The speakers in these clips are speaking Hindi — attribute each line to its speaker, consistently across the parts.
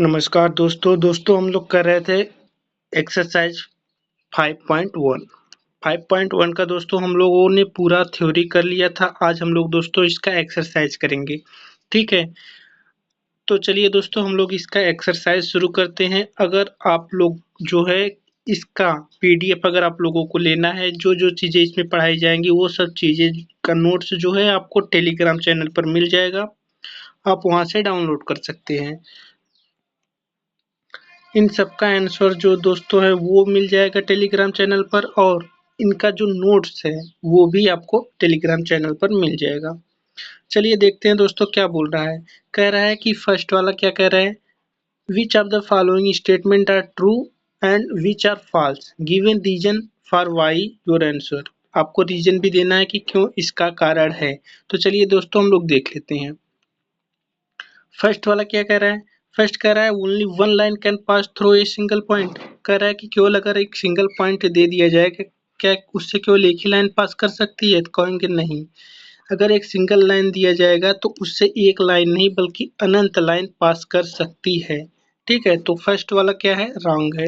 Speaker 1: नमस्कार दोस्तों हम लोग कर रहे थे एक्सरसाइज 5.1। 5.1 का दोस्तों हम लोगों ने पूरा थ्योरी कर लिया था। आज हम लोग दोस्तों इसका एक्सरसाइज करेंगे। ठीक है, तो चलिए दोस्तों हम लोग इसका एक्सरसाइज शुरू करते हैं। अगर आप लोग जो है इसका पीडीएफ अगर आप लोगों को लेना है, जो जो चीज़ें इसमें पढ़ाई जाएंगी वो सब चीज़ें का नोट्स जो है आपको टेलीग्राम चैनल पर मिल जाएगा। आप वहाँ से डाउनलोड कर सकते हैं। इन सब का आंसर जो दोस्तों है वो मिल जाएगा टेलीग्राम चैनल पर, और इनका जो नोट्स है वो भी आपको टेलीग्राम चैनल पर मिल जाएगा। चलिए देखते हैं दोस्तों क्या बोल रहा है। कह रहा है कि फर्स्ट वाला क्या कह रहा है, which of the following statement are true and which are false, given reason for why your answer. आपको रीजन भी देना है कि क्यों इसका कारण है। तो चलिए दोस्तों हम लोग देख लेते हैं। फर्स्ट वाला क्या कह रहा है, फर्स्ट कह रहा है only one line can pass through a single point. कह रहा है कि केवल अगर एक सिंगल पॉइंट दे दिया जाए क्या उससे केवल एक ही लाइन पास कर सकती है, तो कहेंगे नहीं। अगर एक सिंगल लाइन दिया जाएगा तो उससे एक लाइन नहीं बल्कि अनंत लाइन पास कर सकती है। ठीक है, तो फर्स्ट वाला क्या है, रॉन्ग है।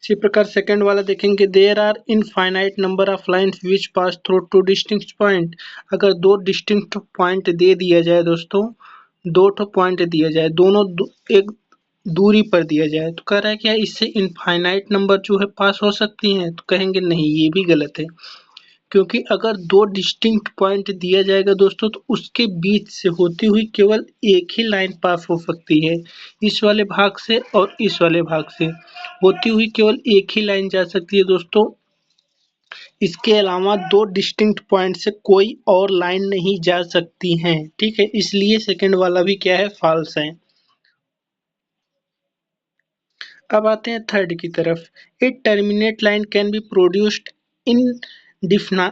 Speaker 1: इसी प्रकार सेकंड वाला देखेंगे, there are infinite number of lines which pass through two distinct point. अगर दो डिस्टिंक्ट पॉइंट दे दिया जाए दोस्तों, दो ठो पॉइंट दिया जाए, दोनों एक दूरी पर दिया जाए, तो कह रहा है क्या इससे इनफाइनाइट नंबर जो है पास हो सकती हैं, तो कहेंगे नहीं, ये भी गलत है। क्योंकि अगर दो डिस्टिंक्ट पॉइंट दिया जाएगा दोस्तों तो उसके बीच से होती हुई केवल एक ही लाइन पास हो सकती है। इस वाले भाग से और इस वाले भाग से होती हुई केवल एक ही लाइन जा सकती है दोस्तों। इसके अलावा दो डिस्टिंक्ट पॉइंट से कोई और लाइन नहीं जा सकती हैं। ठीक है, इसलिए सेकंड वाला भी क्या है, फॉल्स है। अब आते हैं थर्ड की तरफ। A terminate line can be produced in definitely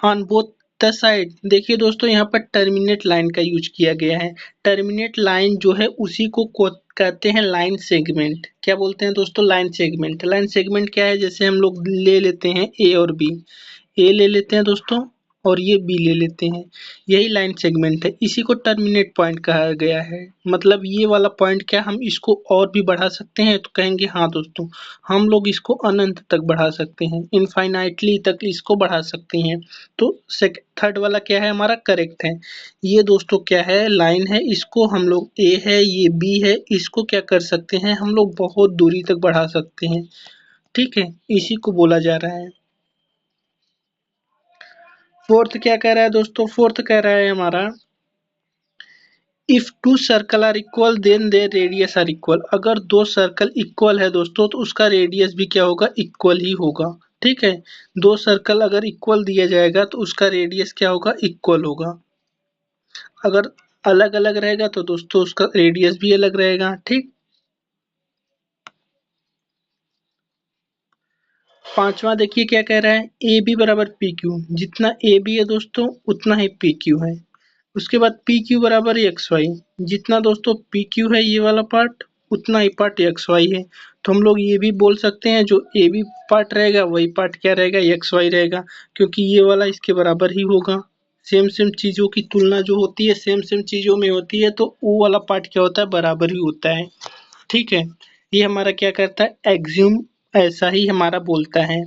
Speaker 1: on both the side. देखिए दोस्तों यहाँ पर टर्मिनेट लाइन का यूज किया गया है। टर्मिनेट लाइन जो है उसी को कहते हैं लाइन सेगमेंट। क्या बोलते हैं दोस्तों, लाइन सेगमेंट। लाइन सेगमेंट क्या है, जैसे हम लोग ले लेते हैं ए और बी, ए ले लेते हैं दोस्तों और ये बी ले लेते हैं, यही लाइन सेगमेंट है। इसी को टर्मिनेट पॉइंट कहा गया है। मतलब ये वाला पॉइंट क्या हम इसको और भी बढ़ा सकते हैं, तो कहेंगे हाँ दोस्तों, हम लोग इसको अनंत तक बढ़ा सकते हैं, इनफाइनाइटली तक इसको बढ़ा सकते हैं। तो थर्ड वाला क्या है हमारा, करेक्ट है। ये दोस्तों क्या है, लाइन है, इसको हम लोग ए है, ये बी है, इसको क्या कर सकते हैं हम लोग बहुत दूरी तक बढ़ा सकते हैं। ठीक है, इसी को बोला जा रहा है। फोर्थ क्या कह रहा है दोस्तों, फोर्थ कह रहा है हमारा, if two circle are equal then their radius are equal. अगर दो सर्कल इक्वल है दोस्तों तो उसका रेडियस भी क्या होगा, इक्वल ही होगा। ठीक है, दो सर्कल अगर इक्वल दिया जाएगा तो उसका रेडियस क्या होगा, इक्वल होगा। अगर अलग अलग रहेगा तो दोस्तों उसका रेडियस भी अलग रहेगा। ठीक, पांचवा देखिए क्या कह रहा है, ए बी बराबर पी क्यू। जितना ए बी है दोस्तों उतना ही पी क्यू है। उसके बाद पी क्यू बराबर एक्स वाई। जितना दोस्तों पी क्यू है ये वाला पार्ट, उतना ही पार्ट एक्स वाई है। तो हम लोग ये भी बोल सकते हैं जो ए बी पार्ट रहेगा वही पार्ट क्या रहेगा, एक्स वाई रहेगा, क्योंकि ये वाला इसके बराबर ही होगा। सेम सेम चीज़ों की तुलना जो होती है सेम सेम चीज़ों में होती है, तो वो वाला पार्ट क्या होता है, बराबर ही होता है। ठीक है, ये हमारा क्या करता है, एक्ज्यूम ऐसा ही हमारा बोलता है।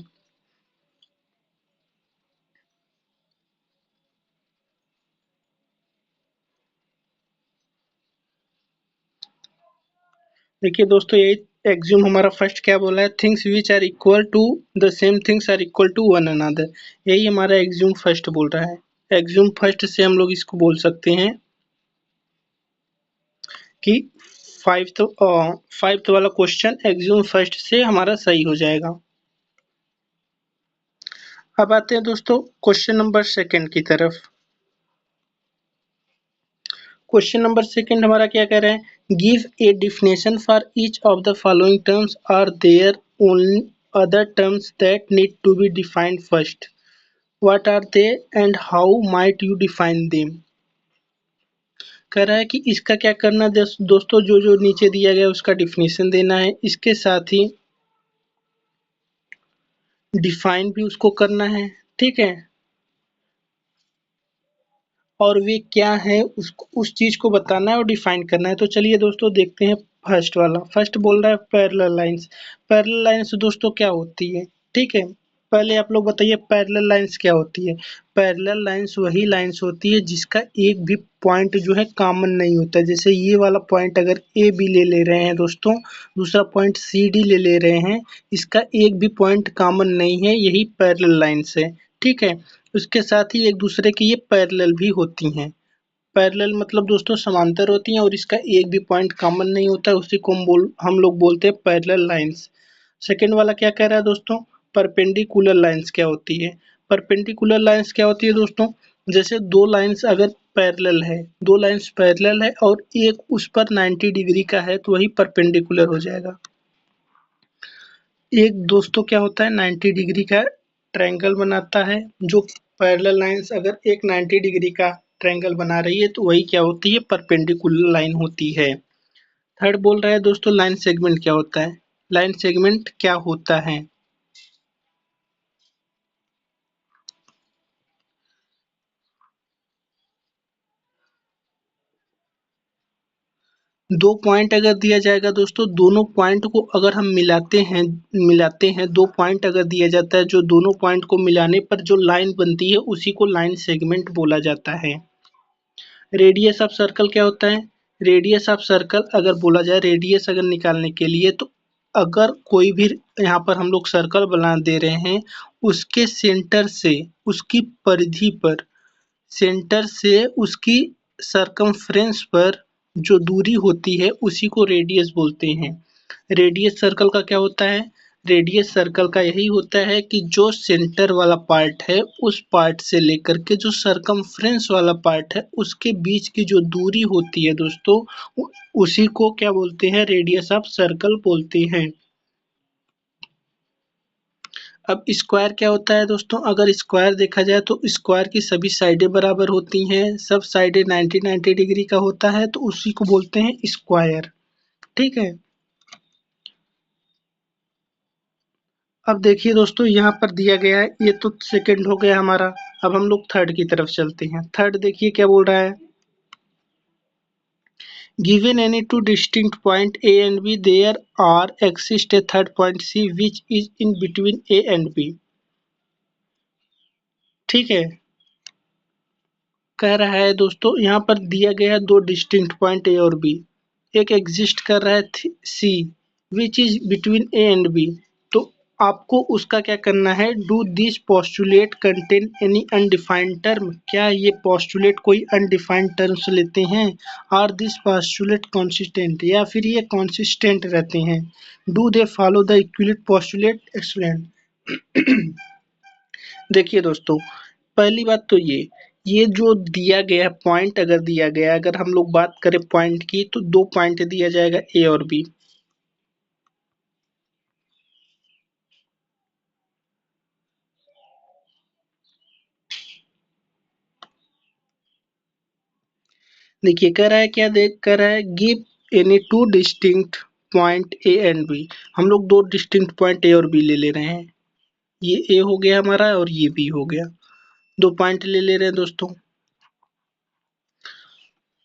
Speaker 1: देखिए दोस्तों यही एक्ज्यूम हमारा फर्स्ट क्या बोला है, things which are equal to the same things are equal to one another. यही हमारा एक्ज्यूम फर्स्ट बोल रहा है। एक्ज्यूम फर्स्ट से हम लोग इसको बोल सकते हैं कि फाइव्थ वाला क्वेश्चन एक्ज्यूम फर्स्ट से हमारा सही हो जाएगा। अब आते हैं दोस्तों क्वेश्चन नंबर सेकंड की तरफ। क्वेश्चन नंबर सेकंड हमारा क्या कह रहा है, give a definition for each of the following terms, are there only other terms that need to be defined first, what are they and how might you define them. कह रहा है कि इसका क्या करना है दोस्तों, जो जो नीचे दिया गया है उसका डिफिनेशन देना है, इसके साथ ही डिफाइन भी उसको करना है। ठीक है, और वे क्या है उस चीज को बताना है और डिफाइन करना है। तो चलिए दोस्तों देखते हैं फर्स्ट वाला। फर्स्ट बोल रहा है पैरेलल लाइंस। पैरेलल लाइंस दोस्तों क्या होती है, ठीक है। पहले आप लोग बताइए पैरेलल लाइंस क्या होती है। पैरेलल लाइंस वही लाइंस होती है जिसका एक भी पॉइंट जो है कॉमन नहीं होता है। जैसे ये वाला पॉइंट अगर ए बी ले रहे हैं दोस्तों, दूसरा पॉइंट सी डी ले रहे हैं, इसका एक भी पॉइंट कॉमन नहीं है, यही पैरेलल लाइंस है, ठीक है। उसके साथ ही एक दूसरे की ये पैरेलल भी होती हैं। पैरेलल मतलब दोस्तों समांतर होती हैं और इसका एक भी पॉइंट कॉमन नहीं होता है, उसी को हम लोग बोलते हैं पैरेलल लाइंस। सेकंड वाला क्या कह रहा है दोस्तों, परपेंडिकुलर लाइंस क्या होती है। परपेंडिकुलर लाइंस क्या होती है दोस्तों, जैसे दो लाइंस अगर पैरेलल है, दो लाइंस पैरेलल है और एक उस पर 90 डिग्री का है तो वही परपेंडिकुलर हो जाएगा। एक दोस्तों क्या होता है 90 डिग्री का ट्रायंगल बनाता है। जो पैरेलल लाइंस अगर एक 90 डिग्री का ट्रायंगल बना रही है तो वही क्या होती है, परपेंडिकुलर लाइन होती है। थर्ड बोल रहा है दोस्तों लाइन सेगमेंट क्या होता है। लाइन सेगमेंट क्या होता है, दो पॉइंट अगर दिया जाएगा दोस्तों, दोनों पॉइंट को अगर हम मिलाते हैं दो पॉइंट अगर दिया जाता है, जो दोनों पॉइंट को मिलाने पर जो लाइन बनती है उसी को लाइन सेगमेंट बोला जाता है। रेडियस ऑफ सर्कल क्या होता है। रेडियस ऑफ सर्कल अगर बोला जाए, रेडियस अगर निकालने के लिए, तो अगर कोई भी यहाँ पर हम लोग सर्कल बना दे रहे हैं, उसके सेंटर से उसकी परिधि पर, सेंटर से उसकी सरकमफ्रेंस पर जो दूरी होती है उसी को रेडियस बोलते हैं। रेडियस सर्कल का क्या होता है, रेडियस सर्कल का यही होता है कि जो सेंटर वाला पार्ट है उस पार्ट से लेकर के जो सरकमफ्रेंस वाला पार्ट है उसके बीच की जो दूरी होती है दोस्तों, उसी को क्या बोलते हैं, रेडियस ऑफ सर्कल बोलते हैं। अब स्क्वायर क्या होता है दोस्तों, अगर स्क्वायर देखा जाए तो स्क्वायर की सभी साइडें बराबर होती हैं, सब साइडें 90 डिग्री का होता है तो उसी को बोलते हैं स्क्वायर, ठीक है। अब देखिए दोस्तों यहाँ पर दिया गया है, ये तो सेकंड हो गया हमारा। अब हम लोग थर्ड की तरफ चलते हैं। थर्ड देखिए क्या बोल रहा है, given any two distinct point A and B there are exist a third point C which is in between A and B, ठीक है। कह रहा है दोस्तों यहाँ पर दिया गया है दो डिस्टिंक्ट पॉइंट ए और बी, एक एग्जिस्ट कर रहा है C which is between A and B. तो आपको उसका क्या करना है, do this postulate contain any undefined term, क्या ये पोस्टुलेट कोई अनडिफाइंड टर्म्स लेते हैं, आर दिस पोस्टुलेट कॉन्सिस्टेंट, या फिर ये कॉन्सिस्टेंट रहते हैं, do they follow the equality postulate explain. देखिए दोस्तों पहली बात तो ये जो दिया गया पॉइंट अगर दिया गया, अगर हम लोग बात करें पॉइंट की तो दो पॉइंट दिया जाएगा ए और बी। देखिए कह रहा है क्या, देख कर रहा है give any two distinct point A and B. हम लोग दो डिस्टिंक्ट पॉइंट ए और बी ले रहे हैं, ये ए हो गया हमारा और ये बी हो गया, दो पॉइंट ले रहे हैं दोस्तों।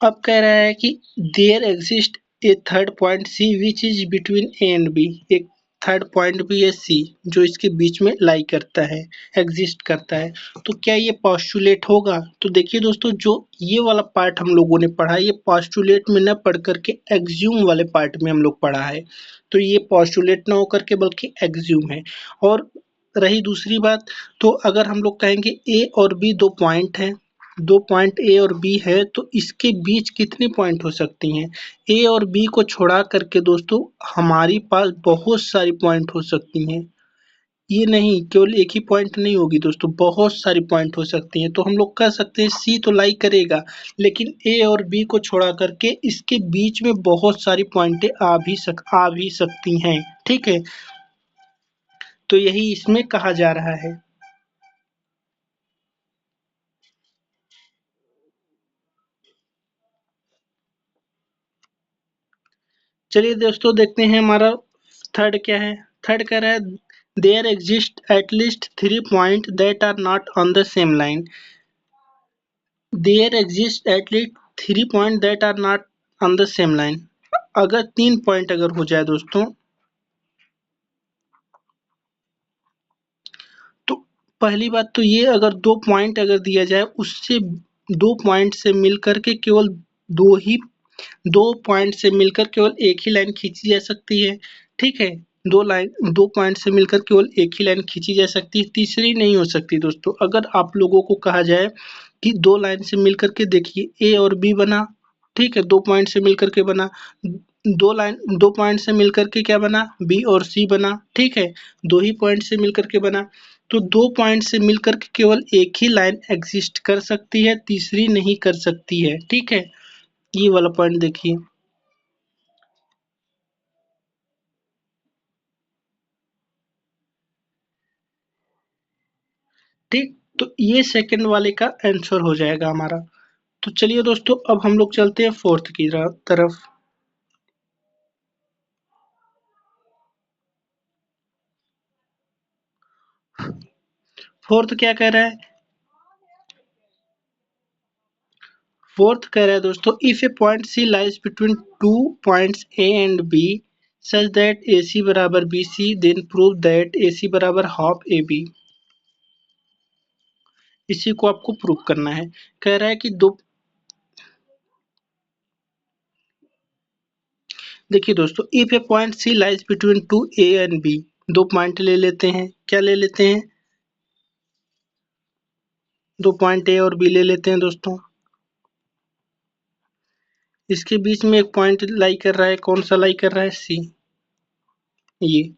Speaker 1: अब कह रहा है कि there exist a third point C which is between A and B, एक थर्ड पॉइंट भी है सी जो इसके बीच में लाई करता है, एग्जिस्ट करता है। तो क्या ये पॉस्टुलेट होगा, तो देखिए दोस्तों जो ये वाला पार्ट हम लोगों ने पढ़ा, ये पॉस्टुलेट में न पढ़ करके एग्ज्यूम वाले पार्ट में हम लोग पढ़ा है। तो ये पॉस्टुलेट ना होकर के बल्कि एग्ज्यूम है। और रही दूसरी बात, तो अगर हम लोग कहेंगे ए और बी दो पॉइंट हैं, दो पॉइंट ए और बी है तो इसके बीच कितनी पॉइंट हो सकती हैं, ए और बी को छोड़ा करके दोस्तों हमारे पास बहुत सारी पॉइंट हो सकती हैं। ये नहीं केवल एक ही पॉइंट नहीं होगी दोस्तों, बहुत सारी पॉइंट हो सकती हैं। तो हम लोग कह सकते हैं सी तो लाई करेगा, लेकिन ए और बी को छोड़ा करके इसके बीच में बहुत सारी पॉइंटें आ भी सकती हैं, ठीक है। तो यही इसमें कहा जा रहा है। चलिए दोस्तों देखते हैं हमारा थर्ड क्या है। थर्ड कह रहा है there exist at least three point that are not on the same line, there exist at least 3 point that are not on the same line. अगर 3 पॉइंट अगर हो जाए दोस्तों, तो पहली बात तो ये, अगर 2 पॉइंट अगर दिया जाए, उससे 2 पॉइंट से मिलकर के केवल दो ही 2 पॉइंट से मिलकर केवल एक ही लाइन खींची जा सकती है। ठीक है, 2 पॉइंट से मिलकर केवल एक ही लाइन खींची जा सकती है, तीसरी नहीं हो सकती दोस्तों। अगर आप लोगों को कहा जाए कि 2 लाइन से मिलकर के देखिए ए और बी बना, ठीक है, 2 पॉइंट से मिलकर के बना। 2 पॉइंट से मिलकर के क्या बना, बी और सी बना। ठीक है, 2 ही पॉइंट से मिलकर के बना। तो 2 पॉइंट से मिलकर के केवल एक ही लाइन एग्जिस्ट कर सकती है, तीसरी नहीं कर सकती है। ठीक है, ये वाला पॉइंट देखिए। ठीक, तो ये सेकंड वाले का आंसर हो जाएगा हमारा। तो चलिए दोस्तों, अब हम लोग चलते हैं फोर्थ की तरफ। फोर्थ क्या कह रहा है? फोर्थ कह रहा है दोस्तों, if a point C lies between two points A and B such that A C बराबर B C, then prove that A C बराबर हाफ ए बी। इसी को आपको प्रूव करना है। कह रहा है कि दो, देखिए दोस्तों, if a point C lies between two A and B, 2 point ले लेते हैं। क्या ले लेते हैं? 2 पॉइंट ए और बी ले लेते हैं दोस्तों। इसके बीच में एक पॉइंट लाई कर रहा है, कौन सा लाई कर रहा है? सी। ये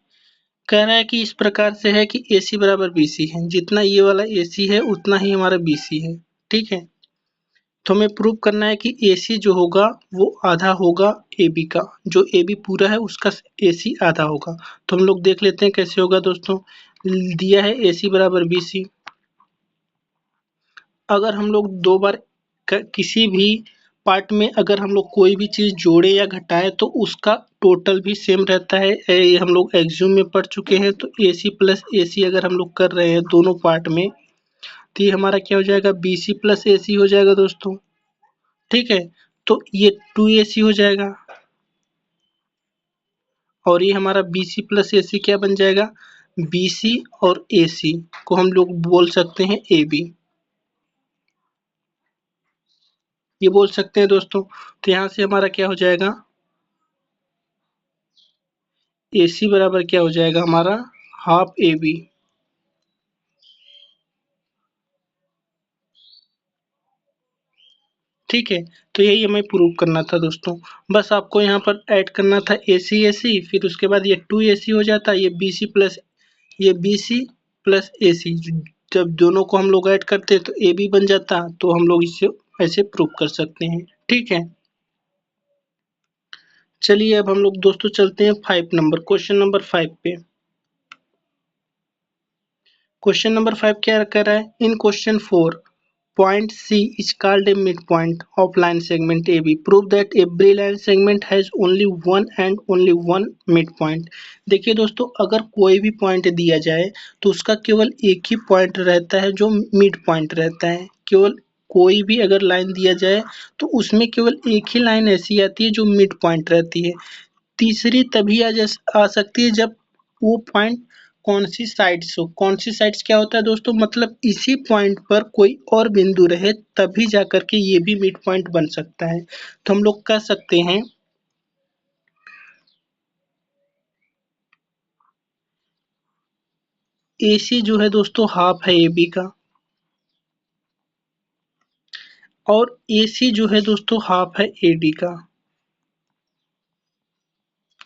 Speaker 1: कह रहा है कि इस प्रकार से है कि ए सी बराबर बी सी है, जितना ये वाला ए सी है उतना ही हमारा बी सी है। ठीक है, तो हमें प्रूव करना है कि ए सी जो होगा वो आधा होगा ए बी का, जो ए बी पूरा है उसका ए सी आधा होगा। तो हम लोग देख लेते हैं कैसे होगा दोस्तों। दिया है ए सी बराबर बी सी, अगर हम लोग दो बार किसी भी पार्ट में अगर हम लोग कोई भी चीज़ जोड़े या घटाएं तो उसका टोटल भी सेम रहता है। ये हम लोग एग्जाम में पढ़ चुके हैं। तो ए सी प्लस ए सी अगर हम लोग कर रहे हैं दोनों पार्ट में, तो ये हमारा क्या हो जाएगा? बी सी प्लस ए सी हो जाएगा दोस्तों। ठीक है, तो ये 2ac हो जाएगा, और ये हमारा बी सी प्लस ए सी क्या बन जाएगा? बी सी और ए सी को हम लोग बोल सकते हैं ए बी, ये बोल सकते हैं दोस्तों। तो यहाँ से हमारा क्या हो जाएगा? ए सी बराबर क्या हो जाएगा हमारा? Half A B. ठीक है, तो यही हमें प्रूव करना था दोस्तों। बस आपको यहाँ पर ऐड करना था ए सी, फिर उसके बाद ये 2ac हो जाता, ये बी सी प्लस ए सी। जब दोनों को हम लोग ऐड करते तो ए बी बन जाता, तो हम लोग इसे ऐसे प्रूव कर सकते हैं। ठीक है, चलिए अब हम लोग दोस्तों चलते हैं 5 नंबर, क्वेश्चन नंबर 5 पे। क्वेश्चन नंबर 5 क्या कर रहा है? इन question 4, point C is called a midpoint of line segment AB. Prove that every line segment has only one and only one midpoint. देखिए दोस्तों, अगर कोई भी पॉइंट दिया जाए तो उसका केवल एक ही पॉइंट रहता है जो मिड पॉइंट रहता है। केवल कोई भी अगर लाइन दिया जाए तो उसमें केवल एक ही लाइन ऐसी आती है जो मिड पॉइंट रहती है। तीसरी तभी आ सकती है जब वो पॉइंट कौन सी साइड्स हो। कौन सी साइड्स क्या होता है दोस्तों? मतलब इसी पॉइंट पर कोई और बिंदु रहे तभी जाकर के ये भी मिड पॉइंट बन सकता है। तो हम लोग कह सकते हैं ए सी जो है दोस्तों हाफ है ए बी का, और ए सी जो है दोस्तों हाफ है ए डी का।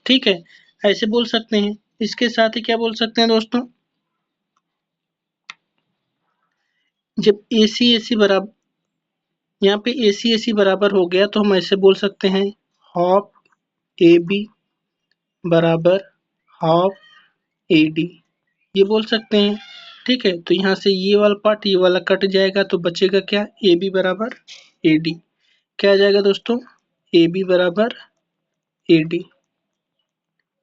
Speaker 1: ठीक है, ऐसे बोल सकते हैं। इसके साथ ही क्या बोल सकते हैं दोस्तों? जब ए सी बराबर, यहाँ पे ए सी बराबर हो गया तो हम ऐसे बोल सकते हैं हाफ ए बी बराबर हाफ ए डी, ये बोल सकते हैं। ठीक है, तो यहाँ से ये वाला पार्ट ये वाला कट जाएगा तो बचेगा क्या? ए बी बराबर ए डी। क्या आ जाएगा दोस्तों? ए बी बराबर ए डी।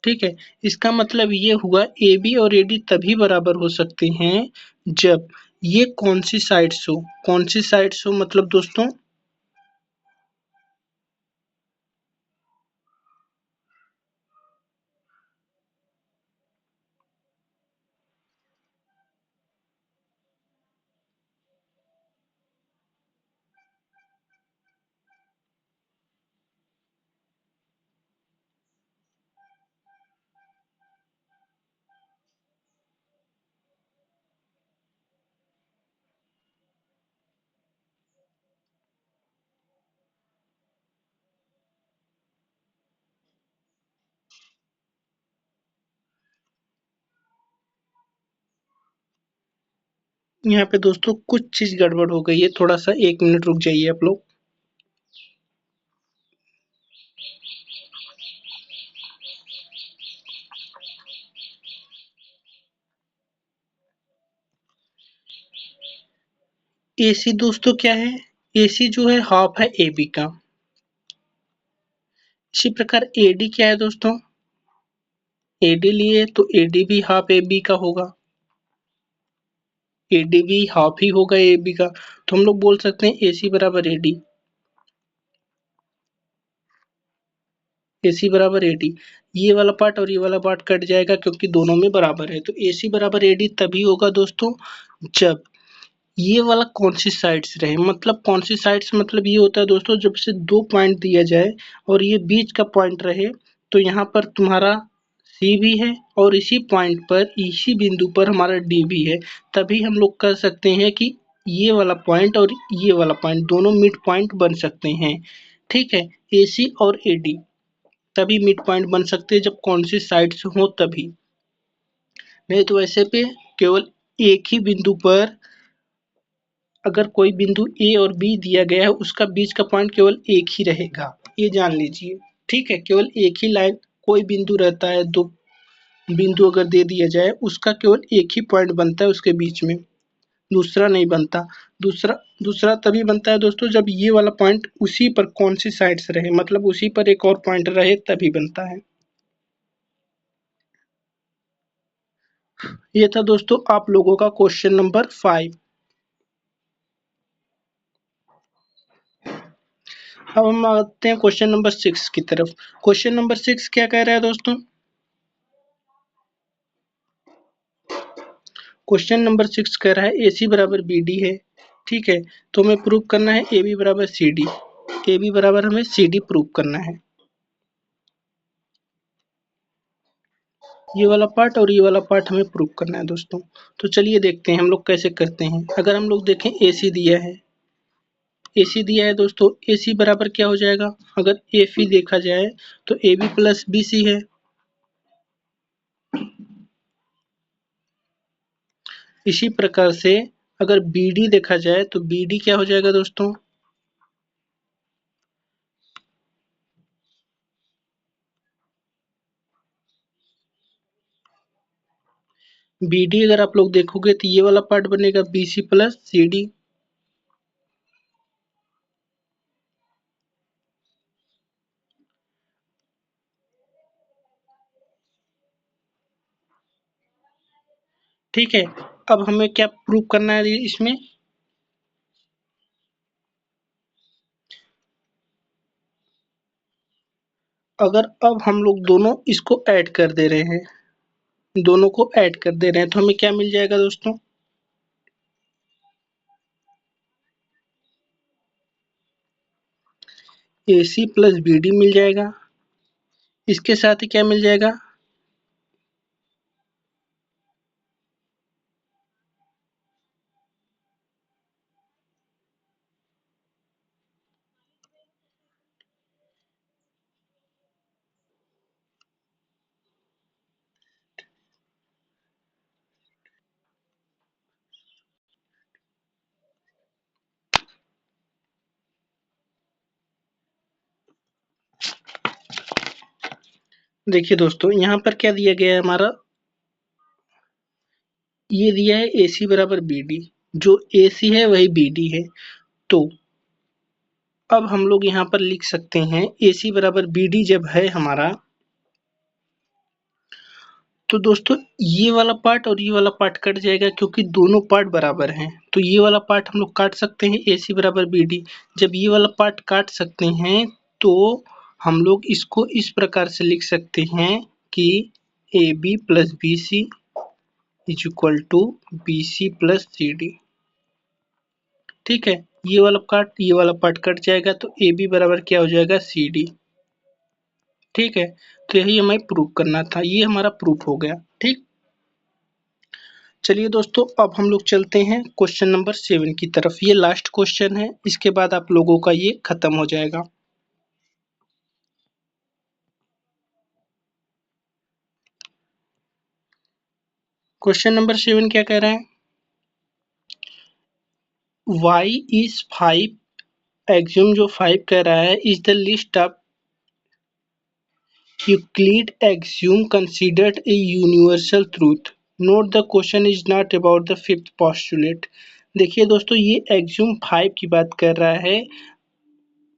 Speaker 1: ठीक है, इसका मतलब ये हुआ ए बी और ए डी तभी बराबर हो सकते हैं जब ये कौन सी साइड्स हो मतलब दोस्तों, यहाँ पे दोस्तों कुछ चीज गड़बड़ हो गई है, थोड़ा सा 1 मिनट रुक जाइए आप लोग। एसी दोस्तों क्या है, एसी जो है हाफ है एबी का। इसी प्रकार एडी क्या है दोस्तों, एडी लिए तो एडी भी हाफ एबी का होगा, एडी भी हाफ ही होगा एबी का। तो हम लोग बोल सकते हैं एसी बराबर एडी, एसी बराबर एडी। ये वाला पार्ट और ये वाला पार्ट कट जाएगा क्योंकि दोनों में बराबर है। तो एसी बराबर एडी तभी होगा दोस्तों जब ये वाला कौन सी साइड्स रहे, मतलब कौन सी साइड्स मतलब ये होता है दोस्तों जब से दो पॉइंट दिया जाए और ये बीच का पॉइंट रहे, तो यहाँ पर तुम्हारा सी भी है और इसी पॉइंट पर इसी बिंदु पर हमारा डी भी है, तभी हम लोग कह सकते हैं कि ये वाला पॉइंट और ये वाला पॉइंट दोनों मिड पॉइंट बन सकते हैं। ठीक है, एसी और एडी तभी मिड पॉइंट बन सकते हैं जब कौन सी साइड्स हो तभी, नहीं तो ऐसे पे केवल एक ही बिंदु पर अगर कोई बिंदु ए और बी दिया गया है उसका बीच का पॉइंट केवल एक ही रहेगा, ये जान लीजिए। ठीक है, केवल एक ही लाइन कोई बिंदु रहता है, दो बिंदु अगर दे दिया जाए उसका केवल एक ही पॉइंट बनता है उसके बीच में, दूसरा नहीं बनता। दूसरा दूसरा तभी बनता है दोस्तों जब ये वाला पॉइंट उसी पर कौन सी साइड से रहे, मतलब उसी पर एक और पॉइंट रहे तभी बनता है। ये था दोस्तों आप लोगों का क्वेश्चन नंबर 5। अब हम आते हैं क्वेश्चन नंबर 6 की तरफ। क्वेश्चन नंबर 6 क्या कह रहा है दोस्तों, क्वेश्चन नंबर 6 कह रहा है AC बराबर BD है। ठीक है, तो हमें प्रूव करना है AB बराबर CD, AB बराबर हमें CD प्रूव करना है, ये वाला पार्ट और ये वाला पार्ट हमें प्रूव करना है दोस्तों। तो चलिए देखते हैं हम लोग कैसे करते हैं। अगर हम लोग देखें AC दिया है, AC दिया है दोस्तों, AC बराबर क्या हो जाएगा, अगर FE देखा जाए तो AB प्लस BC है। इसी प्रकार से अगर BD देखा जाए तो BD क्या हो जाएगा दोस्तों, BD अगर आप लोग देखोगे तो ये वाला पार्ट बनेगा BC प्लस CD। ठीक है, अब हमें क्या प्रूव करना है इसमें, अगर अब हम लोग दोनों इसको ऐड कर दे रहे हैं, दोनों को ऐड कर दे रहे हैं तो हमें क्या मिल जाएगा दोस्तों, AC प्लस BD मिल जाएगा। इसके साथ ही क्या मिल जाएगा, देखिए दोस्तों यहाँ पर क्या दिया गया है हमारा, ये दिया है AC बराबर BD, जो AC है वही BD है। तो अब हम लोग यहाँ पर लिख सकते हैं AC बराबर BD जब है हमारा, तो दोस्तों ये वाला पार्ट और ये वाला पार्ट कट जाएगा क्योंकि दोनों पार्ट बराबर हैं। तो ये वाला पार्ट हम लोग काट सकते हैं AC बराबर BD। जब ये वाला पार्ट काट सकते हैं तो हम लोग इसको इस प्रकार से लिख सकते हैं कि AB plus BC is equal to BC plus CD। ठीक है, ये वाला पार्ट कट जाएगा तो AB बराबर क्या हो जाएगा CD। ठीक है, तो यही हमें प्रूफ करना था, ये हमारा प्रूफ हो गया। ठीक, चलिए दोस्तों अब हम लोग चलते हैं क्वेश्चन नंबर 7 की तरफ। ये लास्ट क्वेश्चन है, इसके बाद आप लोगों का ये खत्म हो जाएगा। क्वेश्चन नंबर 7 क्या कह रहा है? y is 5, एग्ज्यूम जो 5 कह रहा है, is the list of Euclid axioms considered a universal truth. Note the question is not about the fifth postulate. देखिए दोस्तों, ये एग्ज्यूम 5 की बात कर रहा है,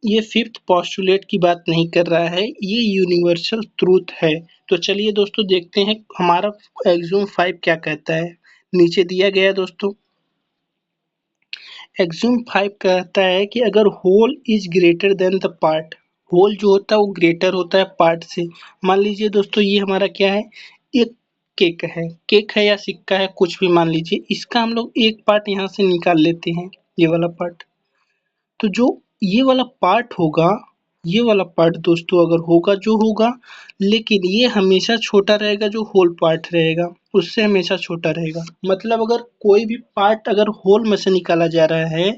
Speaker 1: ये फिफ्थ पोस्टुलेट की बात नहीं कर रहा है, ये यूनिवर्सल ट्रूथ है। तो चलिए दोस्तों देखते हैं हमारा एग्ज्यूम 5 क्या कहता है। नीचे दिया गया है दोस्तों, एक्सियोम 5 कहता है कि अगर whole is greater than the part, whole जो होता है वो ग्रेटर होता है पार्ट से। मान लीजिए दोस्तों ये हमारा क्या है, एक केक है या सिक्का है, कुछ भी मान लीजिए, इसका हम लोग एक पार्ट यहाँ से निकाल लेते हैं, ये वाला पार्ट। तो जो ये वाला पार्ट होगा, ये वाला पार्ट दोस्तों अगर होगा जो होगा, लेकिन ये हमेशा छोटा रहेगा, जो होल पार्ट रहेगा उससे हमेशा छोटा रहेगा। मतलब अगर कोई भी पार्ट अगर होल में से निकाला जा रहा है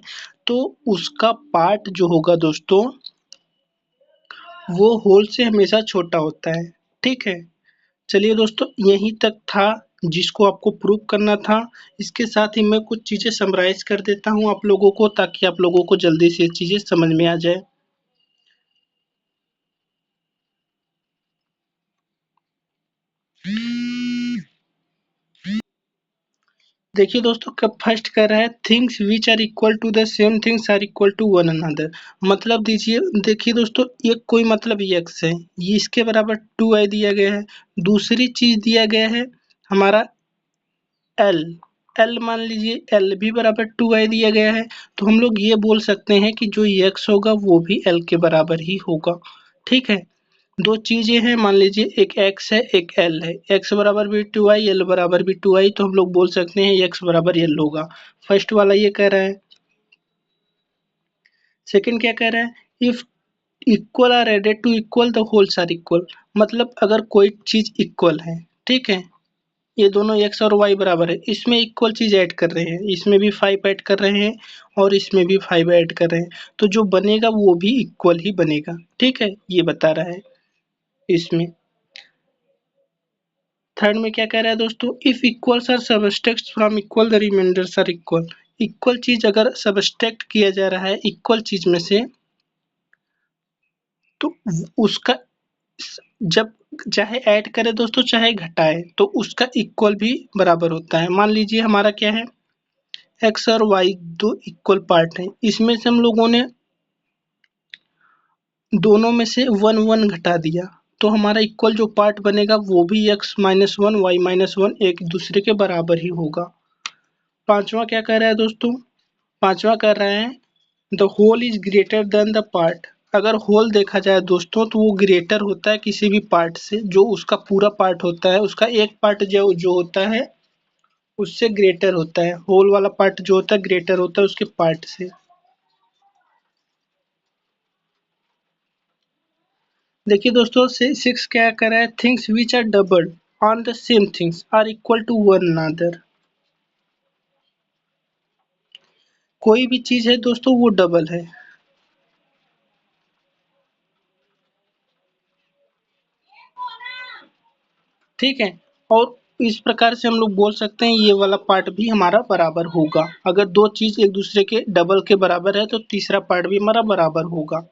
Speaker 1: तो उसका पार्ट जो होगा दोस्तों वो होल से हमेशा छोटा होता है। ठीक है, चलिए दोस्तों यहीं तक था जिसको आपको प्रूव करना था। इसके साथ ही मैं कुछ चीज़ें समराइज कर देता हूँ आप लोगों को, ताकि आप लोगों को जल्दी से ये चीज़ें समझ में आ जाए। देखिए दोस्तों, कब फर्स्ट कर रहा है, things which are equal to the same things are equal to one another. मतलब दीजिए, देखिए दोस्तों, एक कोई मतलब x है, ये इसके बराबर 2i दिया गया है। दूसरी चीज दिया गया है हमारा l, l मान लीजिए l भी बराबर 2i दिया गया है। तो हम लोग ये बोल सकते हैं कि जो x होगा वो भी l के बराबर ही होगा। ठीक है, दो चीजें हैं, मान लीजिए एक x है एक l है, x बराबर भी 2i, l बराबर भी 2i, तो हम लोग बोल सकते हैं x बराबर l होगा। फर्स्ट वाला ये कह रहा है। सेकंड क्या कह रहा है, if equal are added to equal the wholes are equal. मतलब अगर कोई चीज इक्वल है, ठीक है, ये दोनों x और y बराबर है, इसमें इक्वल चीज ऐड कर रहे हैं, इसमें भी 5 ऐड कर रहे हैं और इसमें भी 5 ऐड कर रहे हैं, तो जो बनेगा वो भी इक्वल ही बनेगा। ठीक है, ये बता रहा है इसमें। थर्ड में क्या कह रहा है दोस्तों, if equals are subtract from equal the remainders are equal. Equal चीज अगर सबट्रैक्ट किया जा रहा है इक्वल चीज में से, तो उसका जब चाहे ऐड करे दोस्तों चाहे घटाए तो उसका इक्वल भी बराबर होता है। मान लीजिए हमारा क्या है, एक्स और वाई दो इक्वल पार्ट हैं, इसमें से हम लोगों ने दोनों में से वन वन घटा दिया, तो हमारा इक्वल जो पार्ट बनेगा वो भी x minus one y minus one एक दूसरे के बराबर ही होगा। पांचवा क्या कह रहा है दोस्तों, पांचवा कर रहा है the whole is greater than the part. अगर होल देखा जाए दोस्तों तो वो ग्रेटर होता है किसी भी पार्ट से, जो उसका पूरा पार्ट होता है, उसका एक पार्ट जो जो होता है उससे ग्रेटर होता है, होल वाला पार्ट जो होता है ग्रेटर होता है उसके पार्ट से। देखिए दोस्तों, सिक्स क्या कर रहा है, things which are double on the same things are equal to one another. कोई भी चीज है दोस्तों वो डबल है। ठीक है, और इस प्रकार से हम लोग बोल सकते हैं ये वाला पार्ट भी हमारा बराबर होगा। अगर दो चीज एक दूसरे के डबल के बराबर है तो तीसरा पार्ट भी हमारा बराबर होगा।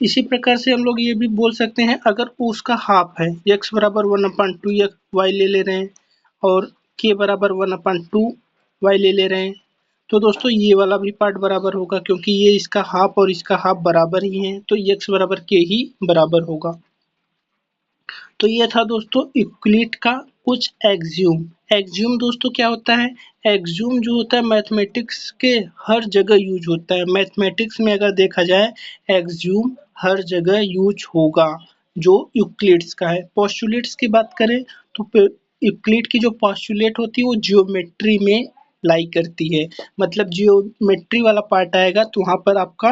Speaker 1: इसी प्रकार से हम लोग ये भी बोल सकते हैं, अगर उसका हाफ है, x बराबर 1/2 वाई ले ले रहे हैं और k बराबर 1/2 वाई ले ले रहे हैं, तो दोस्तों ये वाला भी पार्ट बराबर होगा क्योंकि ये इसका हाफ और इसका हाफ बराबर ही है, तो x बराबर k ही बराबर होगा। तो ये था दोस्तों यूक्लिड का कुछ एक्सियोम। एक्सियोम दोस्तों क्या होता है? एक्सियोम जो होता है मैथमेटिक्स के हर जगह यूज होता है। मैथमेटिक्स में अगर देखा जाए एक्सियोम हर जगह यूज होगा जो यूक्लिड्स का है। पोस्टुलेट्स की बात करें तो यूक्लिड की जो पोस्टुलेट होती है वो जियोमेट्री में लाई करती है, मतलब जियोमेट्री वाला पार्ट आएगा तो वहाँ पर आपका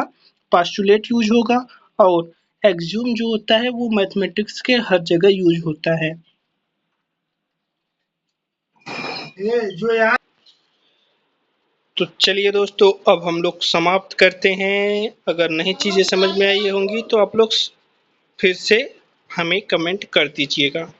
Speaker 1: पोस्टुलेट यूज होगा, और एक्सियोम जो होता है वो मैथमेटिक्स के हर जगह यूज होता है। तो चलिए दोस्तों अब हम लोग समाप्त करते हैं। अगर नई चीज़ें समझ में आई होंगी तो आप लोग फिर से हमें कमेंट कर दीजिएगा।